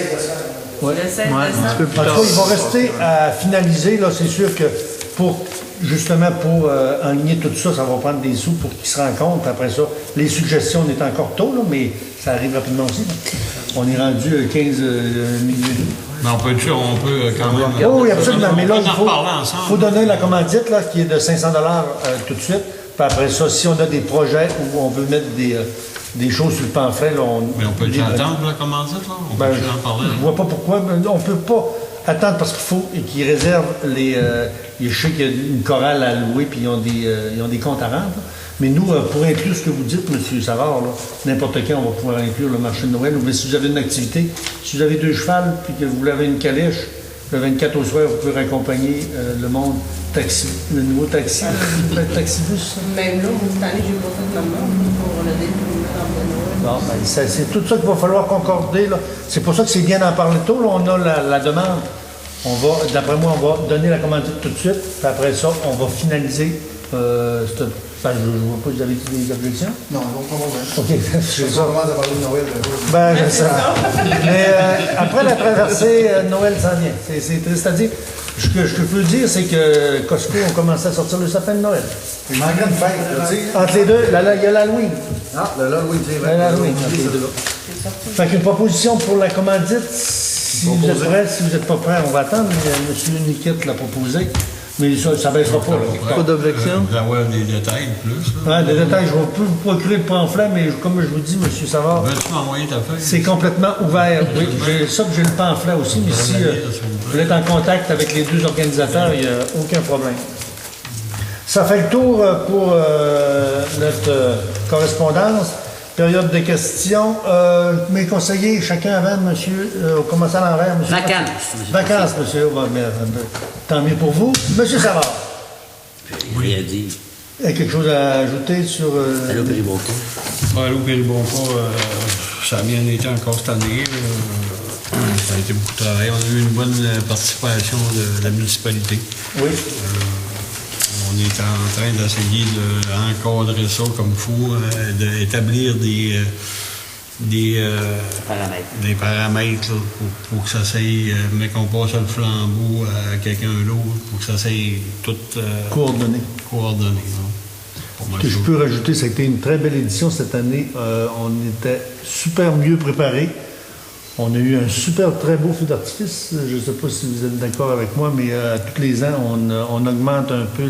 Ouais, un décembre. petit peu plus En tard. tout cas, il va rester à finaliser. Là, c'est sûr que justement pour enligner tout ça, ça va prendre des sous pour qu'ils se rencontrent. Après ça, les suggestions, on est encore tôt, là, mais ça arrive rapidement aussi. Là. On est rendu 15 minutes. Mais on peut quand même. Oh, oui, absolument. Mais là, on il peut en reparler ensemble. faut donner la commandite là, qui est de 500 tout de suite. Puis après ça, si on a des projets où on veut mettre des choses sur le pamphlet, là, Mais on peut les- attendre, là, comment dire, là? On Ben, peut en parler. je vois pas pourquoi. Mais on peut pas attendre parce qu'il faut qu'ils réservent les. Je sais qu'il y a une chorale à louer puis ils ont des comptes à rendre. là. Mais nous, pour inclure ce que vous dites, M. Savard, là, n'importe quand, on va pouvoir inclure le marché de Noël. Ou bien si vous avez une activité, si vous avez 2 chevals puis que vous avez une calèche, le 24 au soir, vous pouvez raccompagner le monde taxi, le nouveau taxi, le taxibus. Même là, moi, cette année, j'ai pas fait de demande pour le dépouillement de Noël. Non, ben, c'est tout ça qu'il va falloir concorder. Là. C'est pour ça que c'est bien d'en parler tôt. Là. On a la demande. D'après moi, on va donner la commandite tout de suite. Puis après ça, on va finaliser. Je ne vois pas si vous avez des objections. Non, ils vont pas mauvais. OK. Je sais pas comment de parler de Noël. Ben, je sais. Mais après la traversée, Noël s'en vient. C'est triste à dire. Ce que je peux dire, c'est que Costco ont commencé à sortir le sapin de Noël. Il manquerait une fête, là, tu sais. Entre les deux, il y a l'Halloween. Ah, là, oui, c'est vrai. L'Halloween, entre les deux. Fait qu'une proposition pour la commandite, si vous êtes prêts, si vous n'êtes pas prêts, on va attendre. M. Niquette l'a proposé. Mais ça ne baissera pas. Là. Pas d'objection? Vous avoir des détails plus. Là. Ouais, des détails, je vais plus vous procurer le pamphlet, mais comme je vous dis, M. Savard, Veux-tu m'envoyer ta feuille? c'est complètement ouvert. Oui, j'ai ça que j'ai le pamphlet aussi, mais si vous êtes en contact avec les 2 organisateurs, il n'y a aucun problème. Ça fait le tour pour notre correspondance. Période de questions. Mes conseillers, chacun avant, monsieur, on commence à l'envers, monsieur. Vacances. Vacances, monsieur. Tant mieux pour vous. Monsieur Savard, Rien dit. quelque chose à ajouter sur... Allô, Péribonca. Allô, Péribonca, ça a bien été encore cette année. Ça a été beaucoup de travail. On a eu une bonne participation de la municipalité. Oui. On est en train d'essayer d'encadrer ça comme il faut, d'établir des paramètres là, pour que ça s'aille, mais qu'on passe le flambeau à quelqu'un d'autre, pour que ça s'aille tout Coordonné. coordonné. là. Pas mal Que je ça. peux rajouter, ça a été une très belle édition cette année. On était super mieux préparés. On a eu un super très beau feu d'artifice. Je ne sais pas si vous êtes d'accord avec moi, mais tous les ans, on augmente un peu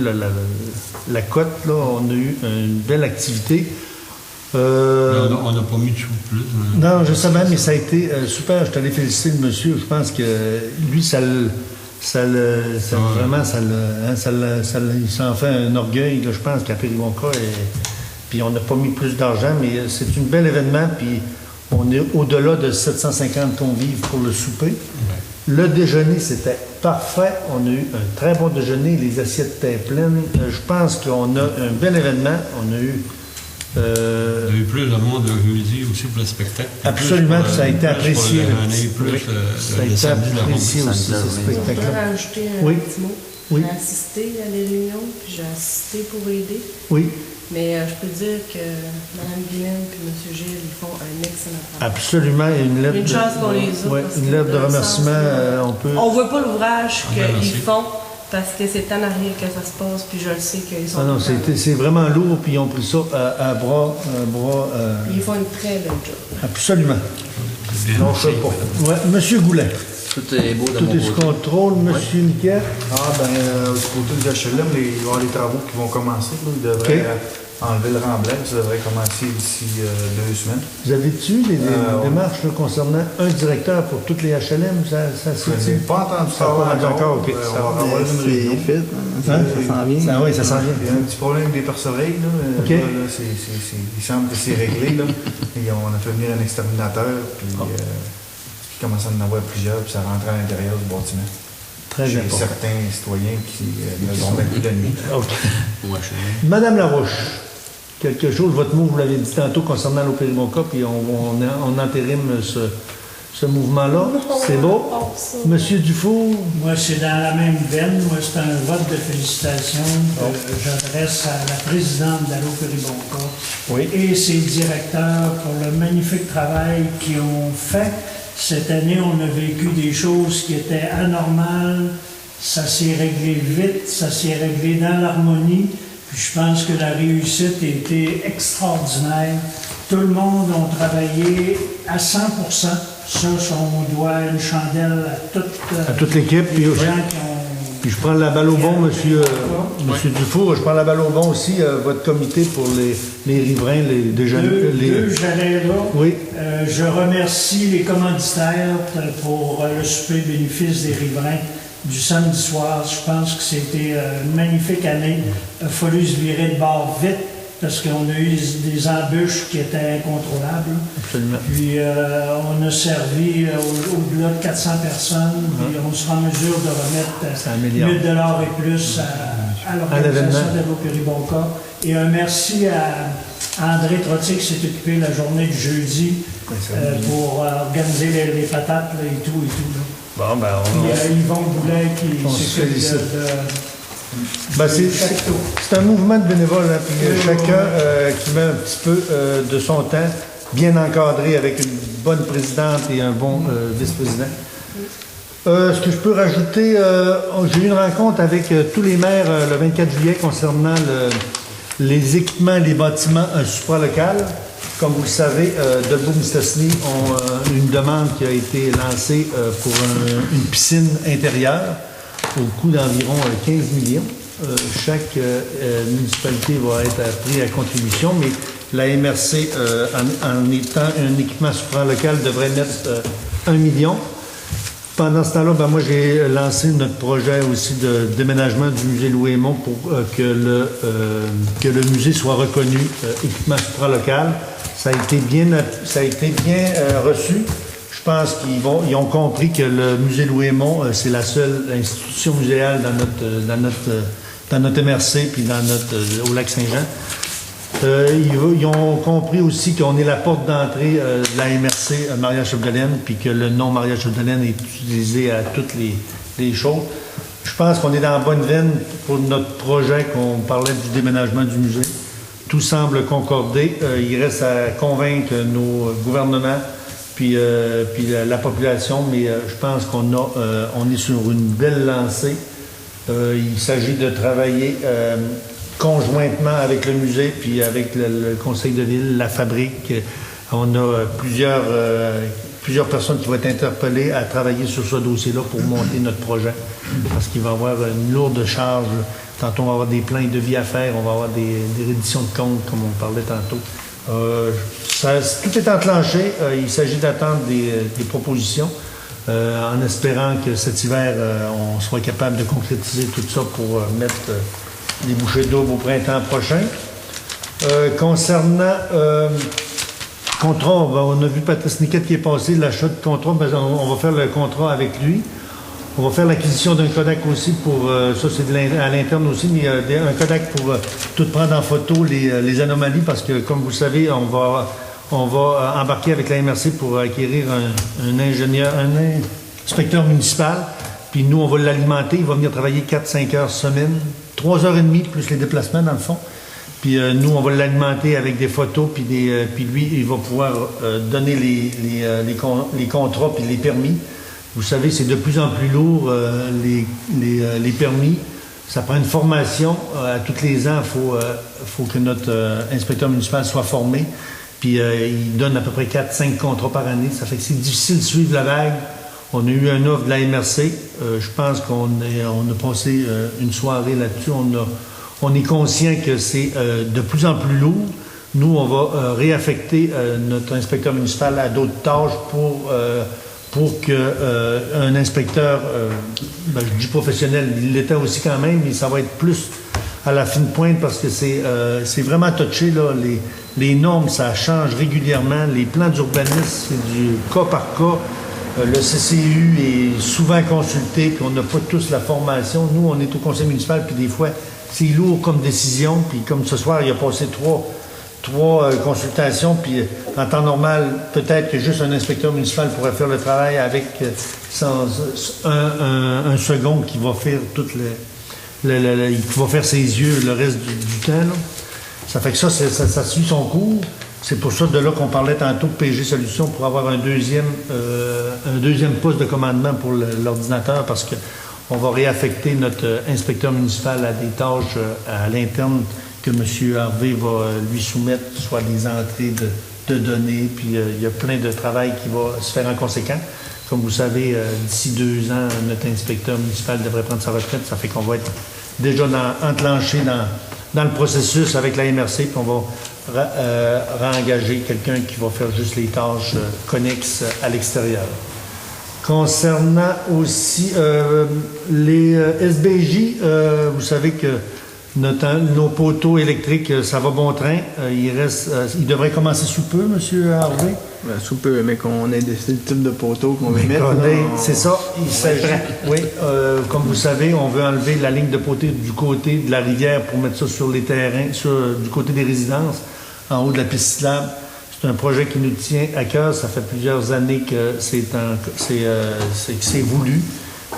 la cote. Là. On a eu une belle activité. Mais on n'a pas mis de sous plus. Hein. Non, je sais bien, mais ça a été super. Je t'allais féliciter le monsieur. Je pense que lui, vraiment, il s'en fait un orgueil. Là, je pense qu'à Péribonca, puis on n'a pas mis plus d'argent, mais c'est un bel événement. Puis on est au-delà de 750 convives pour le souper. Ouais. Le déjeuner, c'était parfait. On a eu un très bon déjeuner. Les assiettes étaient pleines. Je pense qu'on a un bel événement. On a eu... Il y a eu plus de monde le jeudi aussi pour le spectacle. Absolument, ça a été apprécié. Plus Ça a le été samedi, le apprécié vendredi. aussi, ce Je voudrais spectacle-là. rajouter un Oui. petit mot. Oui. J'ai assisté à des réunions, puis j'ai assisté pour aider. Oui, Mais je peux dire que Mme Guylaine et M. Gilles, ils font un excellent travail. absolument. Il y a une lettre, Une chance qu'on les a, ouais, parce une que lettre de dans le remerciement. sens, On peut. On voit pas l'ouvrage merci. qu'ils font, parce que c'est en arrière que ça se passe, puis je le sais qu'ils sont... Ah non, c'est vraiment lourd, puis ils ont pris ça à bras... Ils font une très belle job. absolument. Non, je sais pas. Ouais, Monsieur Goulet, Tout est beau de tout mon est sous côté. contrôle. Monsieur Niquet, Du côté du HLM, il va y avoir des travaux qui vont commencer. Là. Ils devraient enlever le remblai. Ça devrait commencer d'ici 2 semaines. vous avez-tu des démarches là, concernant un directeur pour toutes les HLM? Ça Je n'ai c'est pas entendu Ça a pas entendu encore, ok. On va avoir une réunion. C'est fait. Ça s'en vient. Ah oui, ça s'en vient. Il y a un petit problème avec des perce-oreilles. Là. OK. Là, il semble que c'est réglé. Là. Et on a fait venir un exterminateur. Puis il commence à en avoir plusieurs. Puis ça rentre à l'intérieur du bâtiment. Très Chez important. certains citoyens qui ne dormaient plus la nuit. OK. Moi, je Madame Larouche, quelque chose, votre mot, vous l'avez dit tantôt concernant l'Opérimont-Cap, puis on entérime ce mouvement-là. C'est beau. Monsieur Dufour, Moi, c'est dans la même veine. Moi, c'est un vote de félicitations que j'adresse à la présidente d'Allo Péribonca Oui. et ses directeurs pour le magnifique travail qu'ils ont fait. Cette année, on a vécu des choses qui étaient anormales. Ça s'est réglé vite, ça s'est réglé dans l'harmonie. Puis je pense que la réussite a été extraordinaire. Tout le monde a travaillé à 100%. Ça, on doit une chandelle à toute l'équipe. Puis, les gens qui ont... puis je prends la balle au bon, monsieur Dufour. Je prends la balle au bon aussi, votre comité pour les riverains, les jeunes. Deux, j'allais là. Oui. Je remercie les commanditaires pour le souper bénéfice des riverains du samedi soir. Je pense que c'était une magnifique année. Il a fallu se virer de bord vite parce qu'on a eu des embûches qui étaient incontrôlables. Absolument. Puis on a servi au-delà de 400 personnes. Puis on sera en mesure de remettre 1 000 $ et plus à l'organisation d'Allo Péribonca. Et un merci à André Trottier qui s'est occupé la journée du jeudi pour organiser les patates là, et tout. Là. Bon, ben, Puis Yvon Boulet qui s'occupe ben, c'est un mouvement de bénévoles, hein, puis chacun qui met un petit peu de son temps, bien encadré avec une bonne présidente et un bon vice-président. Ce que je peux rajouter, j'ai eu une rencontre avec tous les maires le 24 juillet concernant les équipements et les bâtiments supralocales. Comme vous le savez, Dolbeau-Mistassini ont une demande qui a été lancée pour une piscine intérieure au coût d'environ 15 millions. Chaque municipalité va être prise à contribution, mais la MRC, en étant un équipement supralocal, devrait mettre 1 million. Pendant ce temps-là, ben moi, j'ai lancé notre projet aussi de déménagement du musée Louis-Aymon pour que le musée soit reconnu équipement supralocal. Ça a été bien reçu. Je pense qu'ils ont compris que le musée Louis-Aymon, c'est la seule institution muséale dans notre MRC puis au lac Saint-Jean. Ils ont compris aussi qu'on est la porte d'entrée de la MRC Maria-Chapdelaine, puis que le nom Maria-Chapdelaine est utilisé à toutes les choses. Je pense qu'on est dans la bonne veine pour notre projet qu'on parlait du déménagement du musée. Tout semble concorder. Il reste à convaincre nos gouvernements puis la population, mais je pense on est sur une belle lancée. Il s'agit de travailler conjointement avec le musée puis avec le conseil de ville, la fabrique. On a plusieurs personnes qui vont être interpellées à travailler sur ce dossier-là pour monter notre projet. Parce qu'il va y avoir une lourde charge. Tantôt, on va avoir des plans de vie à faire, on va avoir des redditions de comptes, comme on parlait tantôt. Tout est enclenché. Il s'agit d'attendre des propositions en espérant que cet hiver, on soit capable de concrétiser tout ça pour mettre des bouchées doubles au printemps prochain. Concernant contrat, on a vu Patrice Niquette qui est passé, l'achat de contrat, on va faire le contrat avec lui. On va faire l'acquisition d'un Kodak aussi pour, ça c'est à l'interne aussi, mais un Kodak pour tout prendre en photo les anomalies, parce que comme vous le savez, on va embarquer avec la MRC pour acquérir un inspecteur municipal. Puis nous, on va l'alimenter. Il va venir travailler 4-5 heures semaine, 3h30 plus les déplacements dans le fond. Puis nous, on va l'alimenter avec des photos, puis lui, il va pouvoir donner les contrats puis les permis. Vous savez, c'est de plus en plus lourd, les permis. Ça prend une formation. À tous les ans, il faut que notre inspecteur municipal soit formé. Puis il donne à peu près 4-5 contrats par année. Ça fait que c'est difficile de suivre la vague. On a eu un offre de la MRC. Je pense qu'on a passé une soirée là-dessus. On est conscient que c'est de plus en plus lourd. Nous, on va réaffecter notre inspecteur municipal à d'autres tâches pour qu'un inspecteur, je dis professionnel, il l'était aussi quand même, mais ça va être plus à la fine pointe parce que c'est vraiment touché, là. Les normes, ça change régulièrement. Les plans d'urbanisme, c'est du cas par cas. Le CCU est souvent consulté, puis on n'a pas tous la formation. Nous, on est au conseil municipal, puis des fois, c'est lourd comme décision. Puis comme ce soir, il a passé trois consultations, puis en temps normal, peut-être que juste un inspecteur municipal pourrait faire le travail avec un second qui va faire qui va faire ses yeux le reste du temps, là. Ça fait que ça suit son cours. C'est pour ça, de là qu'on parlait tantôt de PG Solutions pour avoir un deuxième poste de commandement pour l'ordinateur parce qu'on va réaffecter notre inspecteur municipal à des tâches à l'interne que M. Harvey va lui soumettre, soit des entrées de données, puis il y a plein de travail qui va se faire en conséquent. Comme vous savez, d'ici 2 ans, notre inspecteur municipal devrait prendre sa retraite. Ça fait qu'on va être déjà enclenché dans le processus avec la MRC, puis on va réengager quelqu'un qui va faire juste les tâches connexes à l'extérieur. Concernant aussi les SBJ, vous savez que nos poteaux électriques, ça va bon train. Il devrait commencer sous peu, M. Harvey. Sous peu, mais qu'on ait décidé le type de poteau qu'on va mettre. C'est ça, il s'agit. Oui, comme vous savez, on veut enlever la ligne de poteau du côté de la rivière pour mettre ça sur les terrains, du côté des résidences, en haut de la piste cyclable. C'est un projet qui nous tient à cœur. Ça fait plusieurs années que c'est voulu.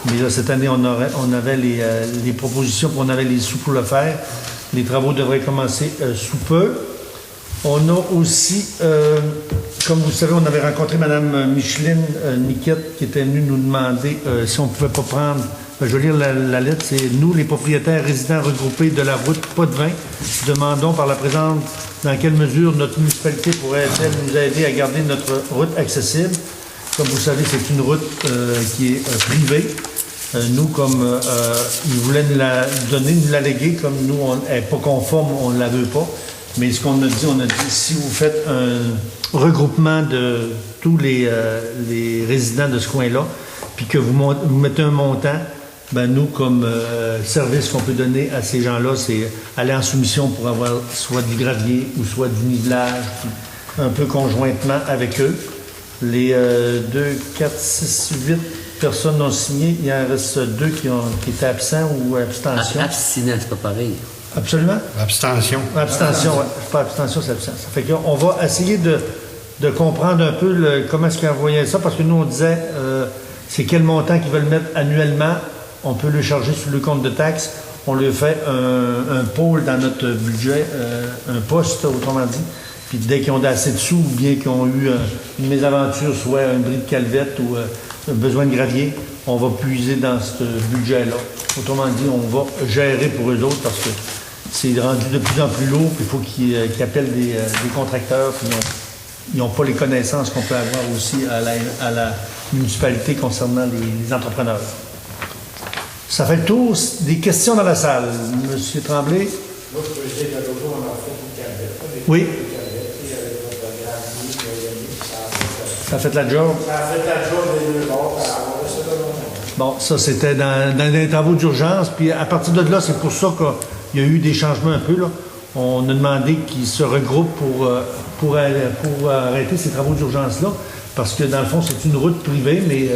Mais là, cette année, on avait les propositions, on avait les sous pour le faire. Les travaux devraient commencer sous peu. On a aussi, comme vous savez, on avait rencontré Mme Micheline Niquette qui était venue nous demander si on ne pouvait pas prendre, je vais lire la lettre, c'est « Nous, les propriétaires résidents regroupés de la route Pas-de-Vin, demandons par la présente dans quelle mesure notre municipalité pourrait-elle nous aider à garder notre route accessible. Comme vous savez, c'est une route qui est privée. Nous, comme ils voulaient nous la donner, nous la léguer, comme nous, elle n'est pas conforme, on ne la veut pas. Mais ce qu'on a dit, si vous faites un regroupement de tous les résidents de ce coin-là, puis que vous mettez un montant, ben nous, comme service qu'on peut donner à ces gens-là, c'est aller en soumission pour avoir soit du gravier ou soit du nivelage, un peu conjointement avec eux. Les 2, 4, 6, 8 personnes ont signé. Il en reste 2 qui étaient absents ou abstention. Abstinent, c'est pas pareil. Absolument. Abstention. Abstention, oui. Pas abstention, c'est absence. Ça fait qu'on va essayer de comprendre un peu comment est-ce qu'ils envoyaient ça, parce que nous, on disait, c'est quel montant qu'ils veulent mettre annuellement. On peut le charger sur le compte de taxes. On lui fait un pôle dans notre budget, un poste, autrement dit. Puis dès qu'ils ont assez de sous, ou bien qu'ils ont eu une mésaventure, soit un bris de calvette ou besoin de gravier, on va puiser dans ce budget-là. Autrement dit, on va gérer pour eux autres parce que c'est rendu de plus en plus lourd. Il faut qu'ils appellent des contracteurs. Puis ils n'ont pas les connaissances qu'on peut avoir aussi à la municipalité concernant les entrepreneurs. Ça fait le tour des questions dans la salle. Monsieur Tremblay? Moi, je peux dire que l'autre jour, on a fait une calvette. Oui. Ça a fait la job? Ça a fait la job des 2 bords, ça a resté de longtemps. Bon, ça, c'était dans les travaux d'urgence. Puis à partir de là, c'est pour ça qu'il y a eu des changements un peu, là. On a demandé qu'ils se regroupent pour arrêter ces travaux d'urgence-là. Parce que dans le fond, c'est une route privée, mais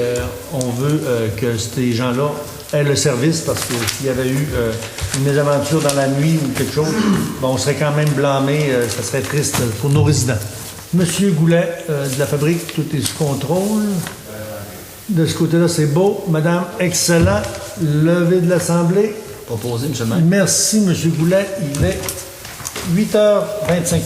on veut que ces gens-là aient le service. Parce que s'il y avait eu une mésaventure dans la nuit ou quelque chose, bon, on serait quand même blâmé. Ça serait triste pour nos résidents. Monsieur Goulet, de la fabrique, tout est sous contrôle. De ce côté-là, c'est beau. Madame, excellent. Levé de l'Assemblée. Proposé, M. le maire. Merci, M. Goulet. Il est 8h25.